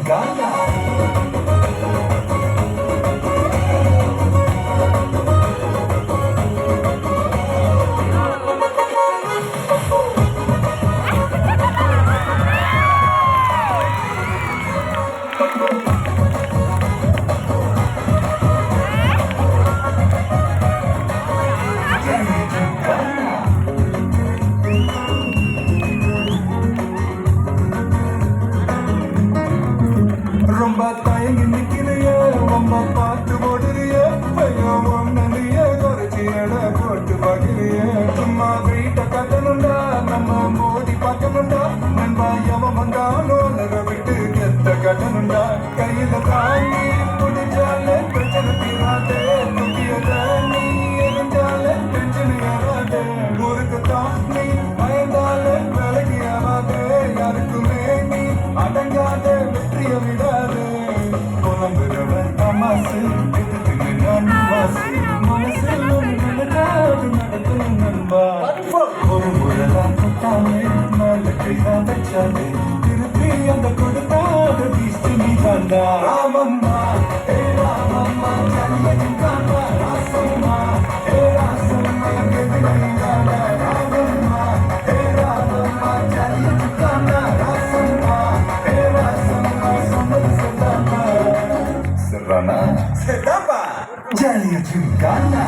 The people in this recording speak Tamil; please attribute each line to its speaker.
Speaker 1: Chingana. ரொம்ப தயங்கி நிக்கிறிய ரொம்ப பாட்டு போடுறிய பையன் ஒன்னிய குறைச்சி எடை போட்டு பகிரிய சும்மா வீட்டை கட்டணுண்டா நம்ம மோதி பார்க்கணுண்டா நண்பா எவன் வந்தாலும் நகை விட்டு கெத்த கட்டணுண்டா கையில தாங்கி பிடிச்சாலே பிரச்சனை தீராதே முக்கியத நீ எரிஞ்சாலே டென்ஷன் ஏறாதே ஊருக்கு தான் நீ பயந்தாலே விலகி ஆகாதே யாருக்குமே நீ அடங்காத வெற்றிய விடாதே புலம்புறவன் தமாசு எதுக்கு நான் வாசி மனசில் ஒரு நிலக்காது நடக்கும் நண்பா ஒரு முறைதான் தொட்டாலே மேல கைதான் வச்சாலே திருப்பி அந்த கொடுத்தாத வீசி நீ தாண்டா ராமம்மா ஏ ராமம்மா ஜன்மத்தின் காண்டா ராசம்மா ஏ ராசம்மா எதிராண்டா ராமம்மா ஏ ராமம்மா ஜன்மத்தின் காண்டா ராசம்மா ஏ ராசம்மா சொன்னது செத்தாண்டா serrana se tapa ya le chingana